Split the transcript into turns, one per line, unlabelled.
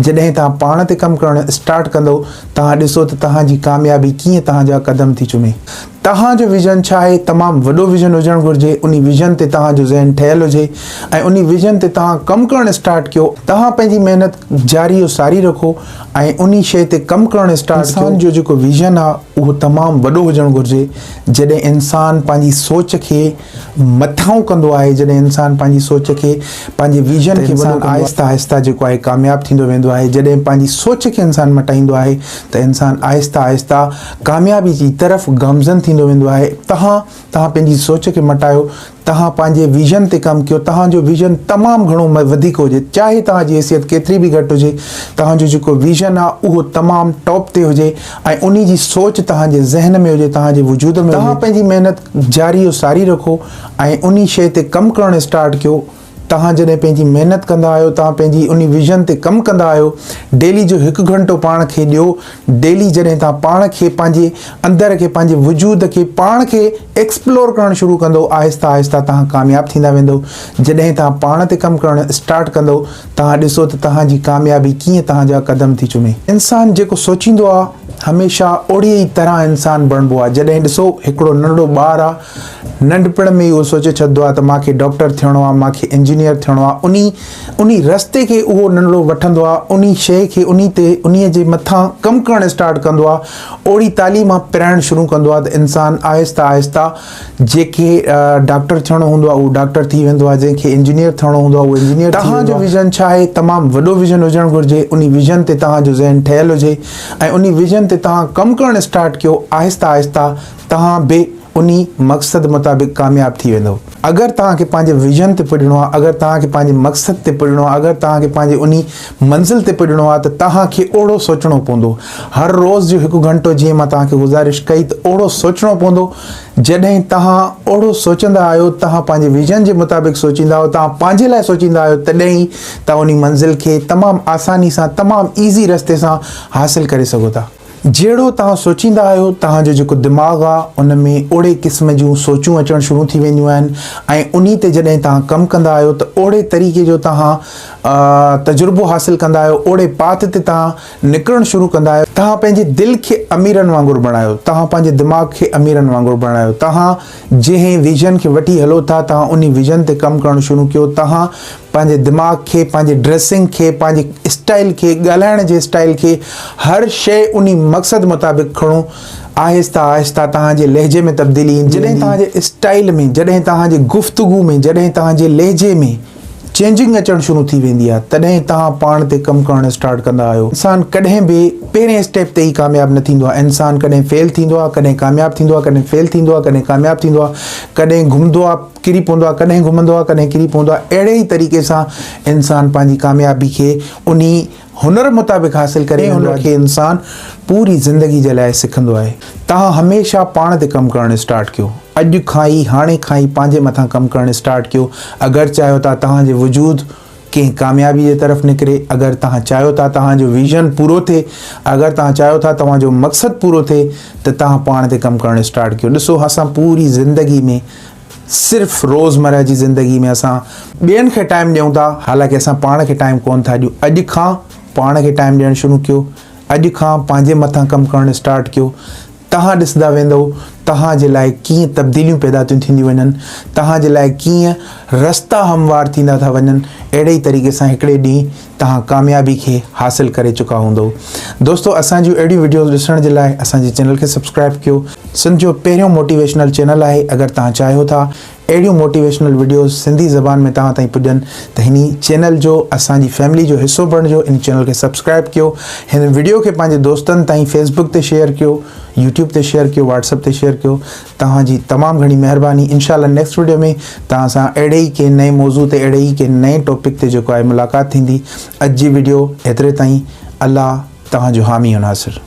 जॾहिं तव्हां पाण ते कमु करणु स्टार्ट कंदो तव्हां ॾिसो त तव्हांजी कामयाबी कीअं तव्हांजा कदम थी चुमे। तव्हांजो विज़न छा आहे? तमामु वॾो विज़न हुजणु घुरिजे। उन विज़न ते तव्हांजो ज़हन ठहियलु हुजे ऐं उन विज़न ते तव्हां कमु करणु स्टार्ट कयो। तव्हां पंहिंजी महिनत जारी सारी रखो ऐं उन शइ ते कमु करणु स्टार्ट कयो। जो जेको विज़न आहे उहो तमामु वॾो हुजणु घुरिजे। जॾहिं इंसान पंहिंजी सोच खे मथां कंदो आहे, जॾहिं इंसान पंहिंजी सोच खे पंहिंजे विज़न खे आहिस्ता आहिस्ता जेको आहे कामयाबु थींदो वेंदो आहे। जॾहिं पंहिंजी सोच खे इंसान मटाईंदो आहे त इंसान आहिस्ता आहिस्ता कामयाबी जी तरफ़ गामज़न थींदो वेंदो आहे। तव्हां पंहिंजी सोच खे मटायो, तव्हां पंहिंजे विज़न ते कमु कयो। तव्हांजो विज़न तमामु घणो वधीक हुजे, चाहे तव्हांजी हैसियत केतिरी बि घटि हुजे, तव्हांजो जेको विज़न आहे उहो तमामु टॉप ते हुजे ऐं उन जी सोच तव्हांजे ज़हन में हुजे, तव्हांजे वजूद में। तव्हां पंहिंजी महिनत जारी सारी रखो ऐं उन शइ ते कमु करणु स्टार्ट कयो। तव्हां जॾहिं पंहिंजी महिनत कंदा आहियो, तव्हां पंहिंजी उन विज़न ते कमु कंदा आहियो, डेली जो 1 घंटो पाण खे ॾियो। डेली जॾहिं तव्हां पाण खे पंहिंजे अंदर खे पंहिंजे वजूद खे पाण खे एक्सप्लोर करणु शुरू कंदो, आहिस्ता आहिस्ता तव्हां कामयाबु थींदा वेंदो। जॾहिं तव्हां पाण ते कमु करणु स्टार्ट कंदो तव्हां ॾिसो त तव्हांजी कामयाबी कीअं तव्हांजा कदम थी चुमे। इंसान जेको सोचींदो आहे हमेशा ओड़ी ई तरह इंसान बणिबो आहे। जॾहिं ॾिसो हिकिड़ो नंढड़ो ॿारु आहे, नंढपण में उहो सोचे छॾंदो आहे त मूंखे डॉक्टर थियणो आहे, मूंखे इंजीनियर थियणो आहे। उन रस्ते खे उहो नंढड़ो वठंदो आहे, उन शइ खे उन जे मथां कमु करणु स्टार्ट कंदो आहे, ओड़ी तालीम पिराइणु शुरू कंदो आहे त इंसान आहिस्ता आहिस्ता जेके डॉक्टर थियणो हूंदो आहे उहो डॉक्टर थी वेंदो आहे, जंहिंखे इंजीनियर थियणो हूंदो आहे उहो इंजीनियर। तव्हांजो विज़न छा आहे? तमामु वॾो विज़न हुजणु घुरिजे। उन विज़न ते तव्हांजो ज़हन ठहियलु हुजे ऐं उन विज़न ते तव्हां कमु करणु स्टार्ट कयो। आहिस्ता आहिस्ता तव्हां बि उन मक़सद मुताबिक़ कामयाबु थी वेंदो। अगरि तव्हांखे पंहिंजे विज़न ते पुॼणो आहे, अगरि तव्हांखे पंहिंजे मक़सद ते पुॼणो आहे, अगरि तव्हांखे पंहिंजे उन मंज़िल ते पुॼणो आहे त तव्हांखे ओड़ो सोचणो पवंदो। हर रोज़ जो 1 घंटो जीअं मां तव्हांखे गुज़ारिश कई त ओड़ो सोचणो पवंदो। जॾहिं तव्हां ओड़ो सोचंदा आहियो, तव्हां पंहिंजे विज़न जे मुताबिक़ सोचींदा आहियो, तव्हां पंहिंजे लाइ सोचींदा आहियो, तॾहिं ई तव्हां उन मंज़िल खे तमामु आसानी सां, तमामु ईज़ी रस्ते सां हासिलु करे सघो था। जहिड़ो तव्हां सोचींदा आहियो तव्हांजो जेको दिमाग़ आहे उन में ओड़े क़िस्म जूं सोचूं अचणु शुरू थी वेंदियूं आहिनि ऐं उन ते जॾहिं तव्हां कमु कंदा आहियो त ओड़े तरीक़े जो तव्हां तजुर्बो हासिलु कंदा आहियो, ओड़े पाथ ते तव्हां निकिरणु शुरू कंदा आहियो। तव्हां पंहिंजे दिलि खे अमीरनि वांगुरु बणायो, तव्हां पंहिंजे दिमाग़ खे अमीरनि वांगुरु बणायो। तव्हां जंहिं विज़न खे वठी हलो था, तव्हां उन विज़न ते कमु करणु शुरू कयो। तव्हां पंहिंजे दिमाग़ खे, पंहिंजे ड्रेसिंग खे, पंहिंजे स्टाइल खे, ॻाल्हाइण जे स्टाइल खे, हर शइ उन मक़सद मुताबिक़ खणो। आहिस्ता आहिस्ता तव्हांजे लहजे में तब्दीली ईंदी। जॾहिं तव्हांजे स्टाइल में, जॾहिं तव्हांजे गुफ़्तगू में, जॾहिं तव्हांजे लहजे में चेंजिंग अचणु शुरू थी वेंदी आहे तॾहिं तव्हां पाण ते कमु करणु स्टार्ट कंदा आहियो। इंसान कॾहिं बि पहिरें स्टेप ते ई कामयाबु न थींदो आहे। इंसान कॾहिं फेल थींदो आहे, कॾहिं कामयाबु थींदो आहे, कॾहिं फेल थींदो आहे, कॾहिं कामयाबु थींदो आहे, कॾहिं घुमंदो आहे किरी पवंदो आहे, कॾहिं घुमंदो आहे कॾहिं किरी पवंदो आहे। अहिड़े ई तरीक़े सां इंसान पंहिंजी कामयाबी खे उन हुनर मुताबिक़ हासिलु करे हुनर खे इंसान पूरी ज़िंदगी जे लाइ सिखंदो आहे। तव्हां हमेशह पाण ते कमु करणु स्टार्ट कयो। अॼु खां ई, हाणे खां ई पंहिंजे मथां कमु करणु स्टार्ट कयो। अगरि चाहियो था तव्हांजे वजूद कंहिं कामयाबी जे तरफ़ निकिरे, अगरि तव्हां चाहियो था तव्हांजो विज़न पूरो थिए, अगरि तव्हां चाहियो था तव्हांजो मक़सदु पूरो थिए त तव्हां पाण ते कमु करणु स्टार्ट कयो। ॾिसो असां पूरी ज़िंदगी में सिर्फ़ु रोज़मर्रा जी ज़िंदगी में असां ॿियनि खे टाइम ॾियूं था, हालांकि असां पाण खे टाइम कोन था ॾियूं। अॼु खां पाण खे टाइम ॾियणु शुरू कयो। अॼु खां पंहिंजे मथां कमु करणु स्टार्ट कयो। तव्हां ॾिसंदा वेंदव तव्हांजे लाइ कीअं तब्दीलियूं पैदा थियूं थींदियूं वञनि, तव्हांजे लाइ कीअं रस्ता हमवार थींदा था वञनि। अहिड़े ई तरीक़े सां हिकिड़े ॾींहुं तव्हां कामयाबी खे हासिलु करे चुका हूंदो। दोस्तो, असांजूं अहिड़ियूं वीडियोज़ ॾिसण जे लाइ असांजे चैनल खे सब्सक्राइब कयो। सिंध जो पहिरियों मोटिवेशनल चैनल आहे। अगरि तव्हां चाहियो था अहिड़ियूं मोटिवेशनल वीडियोज़ सिंधी ज़बान में तव्हां ताईं पुॼनि त हिन चैनल जो, असांजी फैमिली जो हिसो बणिजो। इन चैनल खे सब्सक्राइब कयो। हिन वीडियो खे पंहिंजे दोस्तनि ताईं फेसबुक ते शेयर कयो, यूट्यूब ते शेयर कयो, व्हाट्सएप ते शेयर कयो। तव्हांजी तमामु घणी महिरबानी। इंशाअल्लाह नेक्स्ट वीडियो में तव्हां सां अहिड़े ई कंहिं नए मौज़ू ते, अहिड़े ई कंहिं नए टॉपिक ते जेको आहे मुलाक़ात थींदी। अॼु जी वीडियो एतिरे ताईं। अल्लाह तव्हांजो हामी नासिर।